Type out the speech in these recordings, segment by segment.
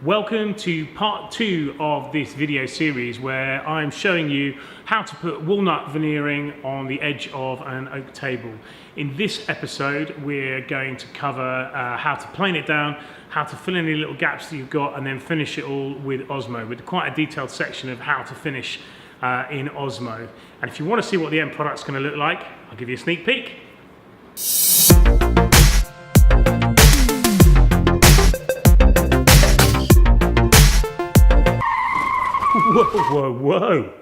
Welcome to part 2 of this video series where I'm showing you how to put walnut veneering on the edge of an oak table. In this episode we're going to cover how to plane it down, how to fill in any little gaps that you've got, and then finish it all with Osmo, with quite a detailed section of how to finish in Osmo. And if you want to see what the end product's going to look like, I'll give you a sneak peek. Whoa.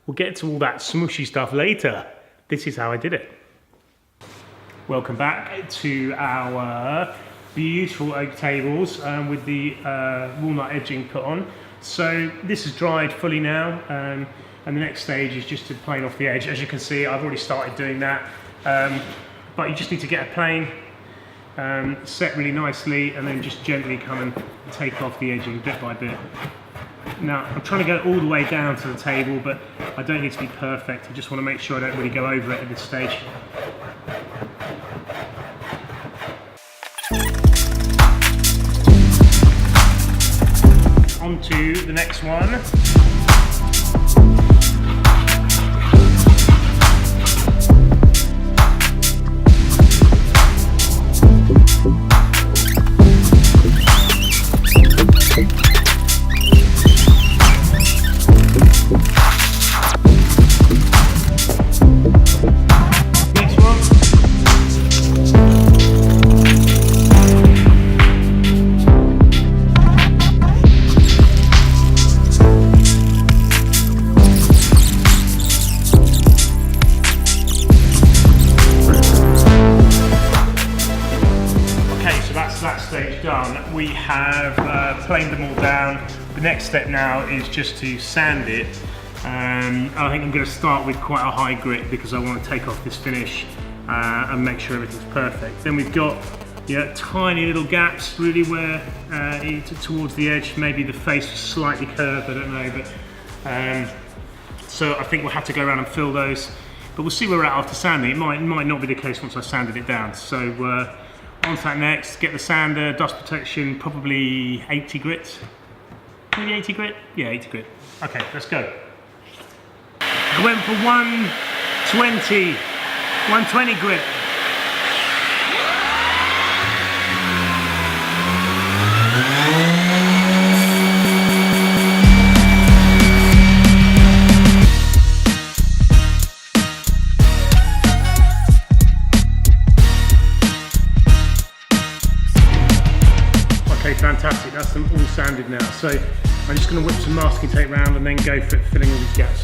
We'll get to all that smushy stuff later. This is how I did it. Welcome back to our beautiful oak tables with the walnut edging put on. So this is dried fully now, and the next stage is just to plane off the edge. As you can see, I've already started doing that, but you just need to get a plane set really nicely and then just gently come and take off the edging bit by bit. Now, I'm trying to go all the way down to the table, but I don't need to be perfect. I just want to make sure I don't really go over it at this stage. On to the next one. That stage done. We have planed them all down. The next step now is just to sand it. I think I'm going to start with quite a high grit because I want to take off this finish and make sure everything's perfect. Then we've got tiny little gaps really where towards the edge. Maybe the face was slightly curved, I don't know, but so I think we'll have to go around and fill those, but we'll see where we're at after sanding. It might not be the case once I sanded it down. So on to that next, get the sander, dust protection, probably 80 grit. Maybe 80 grit? Yeah, 80 grit. Okay, let's go. I went for 120 grit. Fantastic, that's them all sanded now. So I'm just going to whip some masking tape round and then go for filling all these gaps.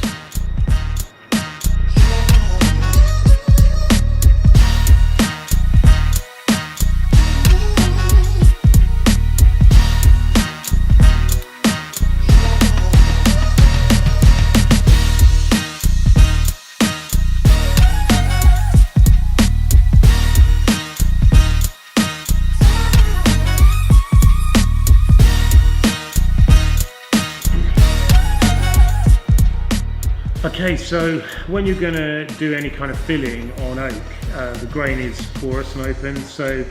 Okay, so when you're going to do any kind of filling on oak, the grain is porous and open, so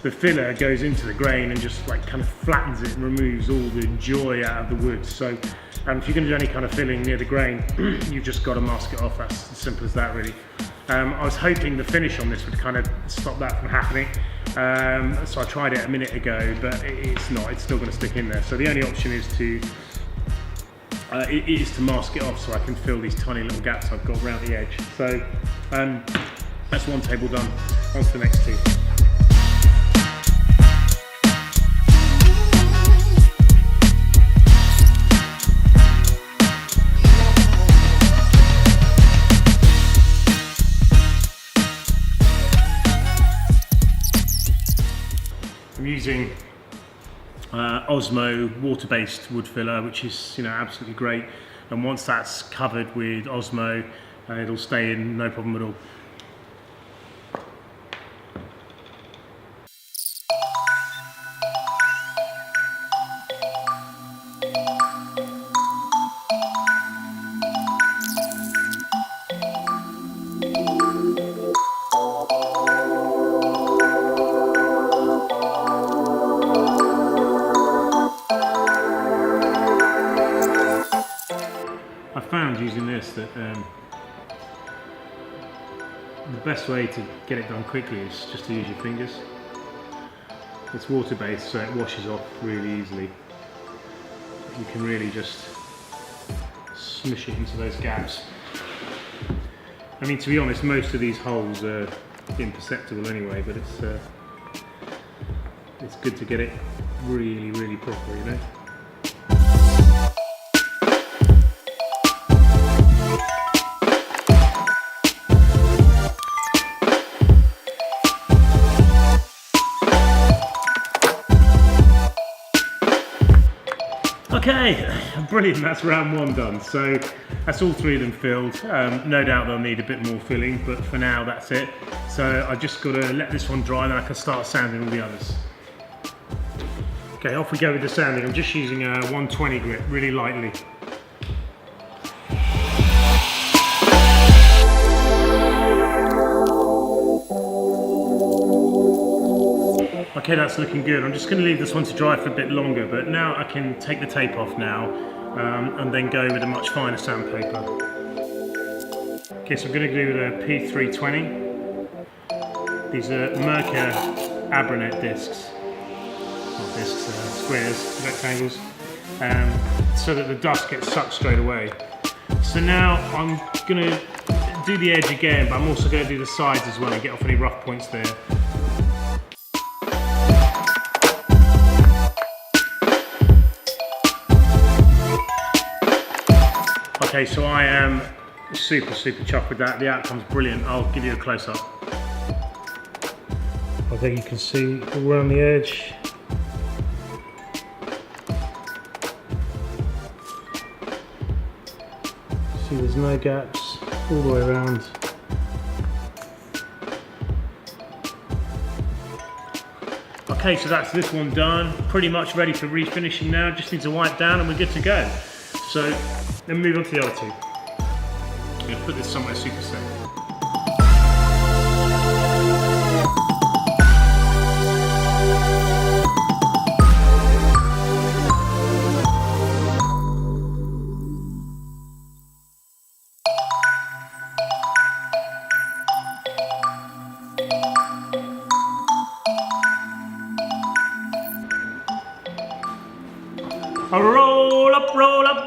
the filler goes into the grain and just like kind of flattens it and removes all the joy out of the wood. So if you're going to do any kind of filling near the grain, you've just got to mask it off. That's as simple as that, really. I was hoping the finish on this would kind of stop that from happening, so I tried it a minute ago, but it's not. It's still going to stick in there. So the only option is to mask it off so I can fill these tiny little gaps I've got around the edge. So that's one table done. On to the next two. I'm using Osmo water-based wood filler, which is absolutely great, and once that's covered with Osmo it'll stay in no problem at all. using this that the best way to get it done quickly is just to use your fingers. It's water based, so it washes off really easily. You can really just smush it into those gaps. I mean, to be honest, most of these holes are imperceptible anyway, but it's good to get it really proper, you know. Okay, brilliant, that's round one done. So that's all three of them filled. No doubt they'll need a bit more filling, but for now that's it. So I've just got to let this one dry, then I can start sanding all the others. Okay, off we go with the sanding. I'm just using a 120 grit, really lightly. Okay, that's looking good. I'm just going to leave this one to dry for a bit longer, but now I can take the tape off now and then go with a much finer sandpaper. Okay, so I'm going to do the P320. These are Merkur Abranet discs. Not discs, squares, rectangles, so that the dust gets sucked straight away. So now I'm going to do the edge again, but I'm also going to do the sides as well and get off any rough points there. Okay, so I am super chuffed with that. The outcome's brilliant. I'll give you a close-up. I think you can see all around the edge. See, there's no gaps all the way around. Okay, so that's this one done. Pretty much ready for refinishing now. Just need to wipe down and we're good to go. So, then move on to the other two. I'm going to put this somewhere super safe.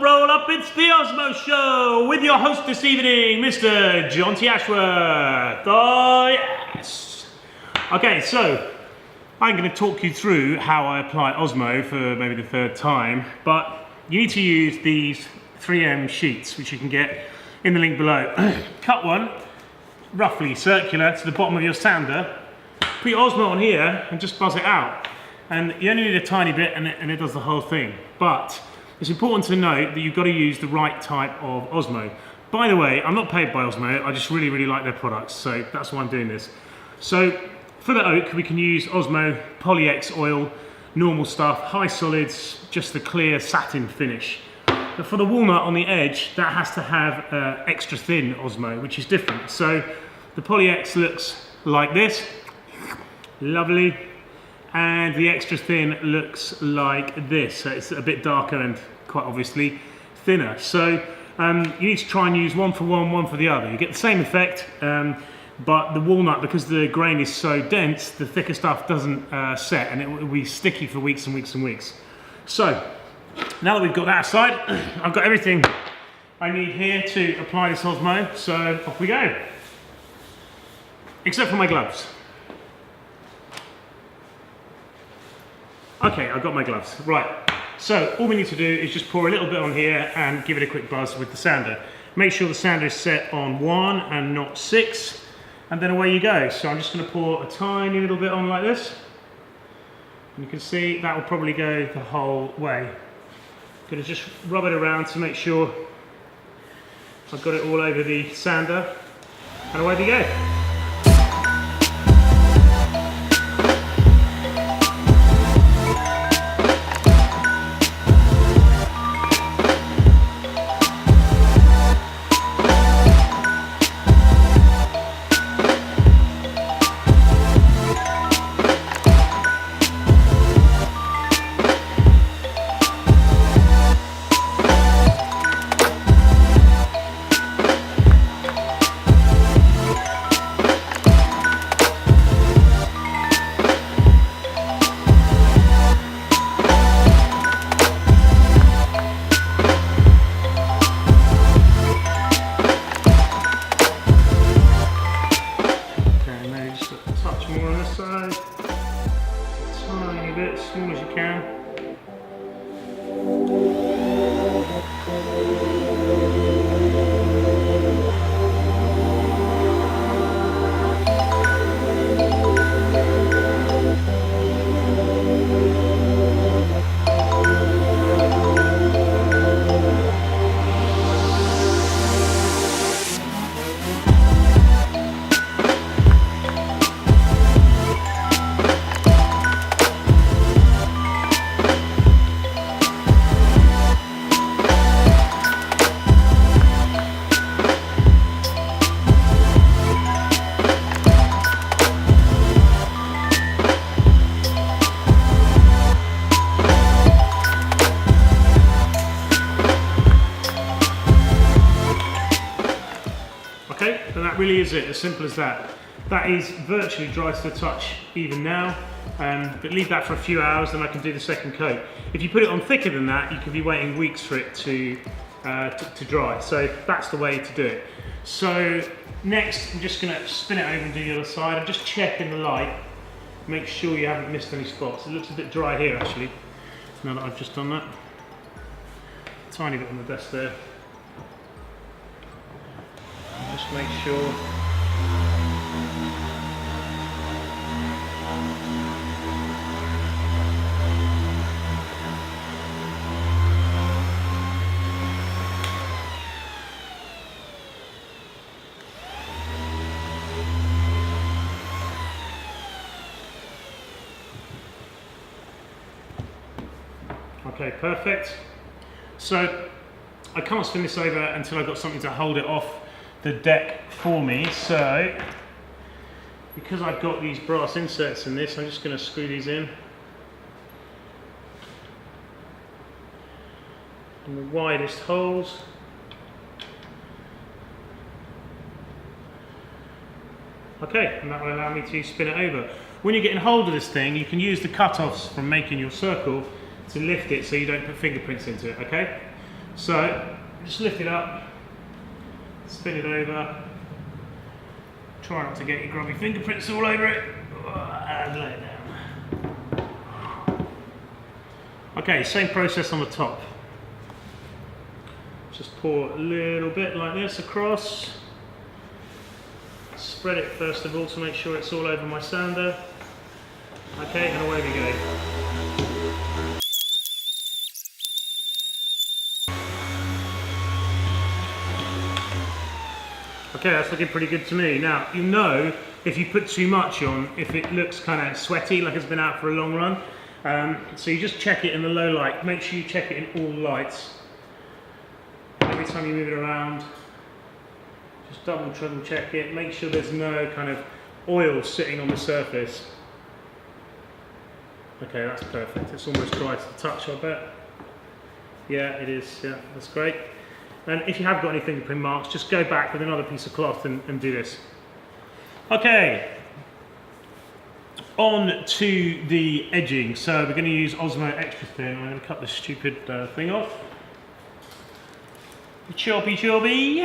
Roll up, it's the Osmo Show with your host this evening, Mr. Jonty Ashworth. Oh yes! Okay, so I'm going to talk you through how I apply Osmo for maybe the third time, but you need to use these 3M sheets, which you can get in the link below. Cut one, roughly circular, to the bottom of your sander, put your Osmo on here and just buzz it out. And you only need a tiny bit and it does the whole thing. But it's important to note that you've got to use the right type of Osmo. By the way, I'm not paid by Osmo, I just really like their products, so that's why I'm doing this. So for the oak, we can use Osmo Poly-X oil, normal stuff, high solids, just the clear satin finish. But for the walnut on the edge, that has to have extra thin Osmo, which is different. So the Poly-X looks like this, lovely. And the extra thin looks like this, so it's a bit darker and quite obviously thinner. So you need to try and use one for one, one for the other. You get the same effect, but the walnut, because the grain is so dense, the thicker stuff doesn't set and it will be sticky for weeks and weeks and weeks. So now that we've got that aside, I've got everything I need here to apply this Osmo, so off we go. Except for my gloves. Okay, I've got my gloves. Right, so all we need to do is just pour a little bit on here and give it a quick buzz with the sander. Make sure the sander is set on 1 and not 6, and then away you go. So I'm just going to pour a tiny little bit on like this. And you can see that will probably go the whole way. I'm going to just rub it around to make sure I've got it all over the sander, and away we go. That really is it, as simple as that. That is virtually dry to the touch even now, but leave that for a few hours, then I can do the second coat. If you put it on thicker than that, you could be waiting weeks for it to dry. So that's the way to do it. So next, I'm just gonna spin it over and do the other side. I'm just checking the light, make sure you haven't missed any spots. It looks a bit dry here actually, now that I've just done that. Tiny bit on the desk there. Just make sure. Okay, perfect. So I can't spin this over until I've got something to hold it off the deck for me. So because I've got these brass inserts in this, I'm just going to screw these in the widest holes. Okay, and that will allow me to spin it over. When you're getting hold of this thing, you can use the cut-offs from making your circle to lift it so you don't put fingerprints into it, okay? So, just lift it up, spin it over, try not to get your grubby fingerprints all over it, and lay it down. Okay, same process on the top. Just pour a little bit like this across. Spread it first of all to make sure it's all over my sander. Okay, and away we go. Okay, that's looking pretty good to me. Now, you know, if you put too much on, if it looks kind of sweaty, like it's been out for a long run, so you just check it in the low light. Make sure you check it in all lights. Every time you move it around, just double, triple check it. Make sure there's no kind of oil sitting on the surface. Okay, that's perfect. It's almost dry to the touch, I bet. Yeah, it is. Yeah, that's great. And if you have got any fingerprint marks, just go back with another piece of cloth and do this. Okay, on to the edging. So we're going to use Osmo extra thin. I'm going to cut this stupid thing off. Choppy choppy.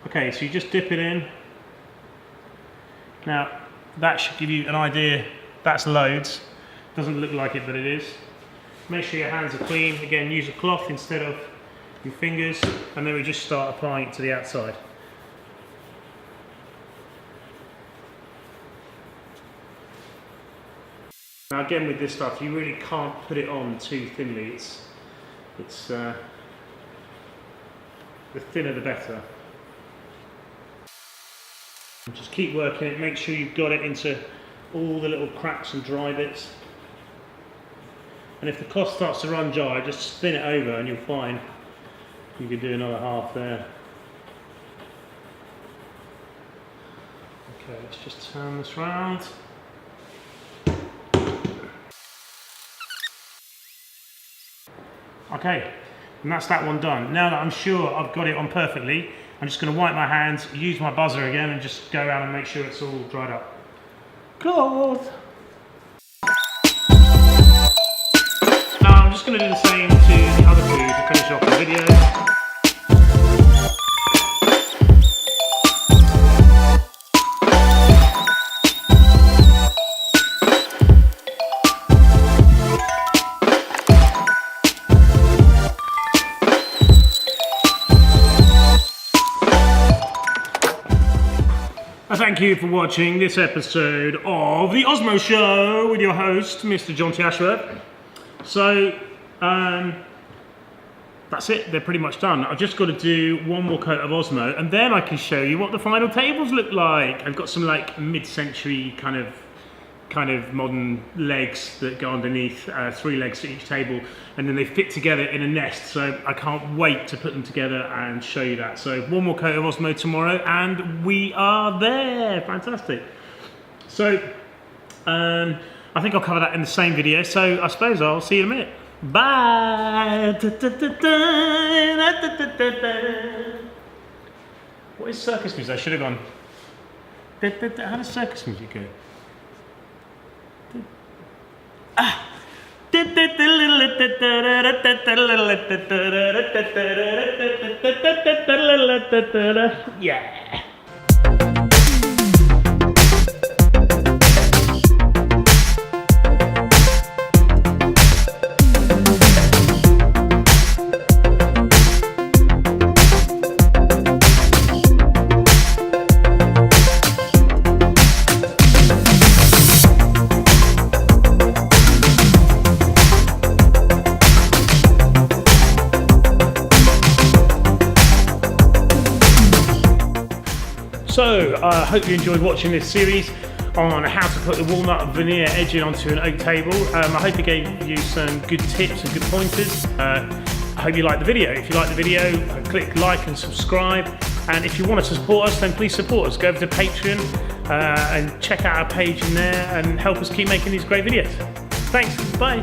Okay, so you just dip it in. Now, that should give you an idea. That's loads. Doesn't look like it, but it is. Make sure your hands are clean. Again, use a cloth instead of your fingers, and then we just start applying it to the outside. Now again, with this stuff, you really can't put it on too thinly. It's the thinner the better. Just keep working it. Make sure you've got it into all the little cracks and dry bits. And if the cloth starts to run dry, just spin it over and you'll find you can do another half there. Okay, let's just turn this round. Okay, and that's that one done. Now that I'm sure I've got it on perfectly, I'm just going to wipe my hands, use my buzzer again, and just go around and make sure it's all dried up. Cloth! Now I'm just going to do the same to the other two to finish off the video. Thank you for watching this episode of The Osmo Show with your host, Mr. Jonty Ashworth. So, that's it, they're pretty much done. I've just got to do one more coat of Osmo and then I can show you what the final tables look like. I've got some like mid-century kind of modern legs that go underneath, 3 legs to each table, and then they fit together in a nest, so I can't wait to put them together and show you that. So one more coat of Osmo tomorrow and we are there. Fantastic. So I think I'll cover that in the same video, so I suppose I'll see you in a minute. Bye. What is circus music? I should have gone. How does circus music go? Ah! Yeah! So, I hope you enjoyed watching this series on how to put the walnut veneer edging onto an oak table. I hope it gave you some good tips and good pointers. I hope you liked the video. If you liked the video, click like and subscribe. And if you want to support us, then please support us. Go over to Patreon and check out our page in there and help us keep making these great videos. Thanks, bye.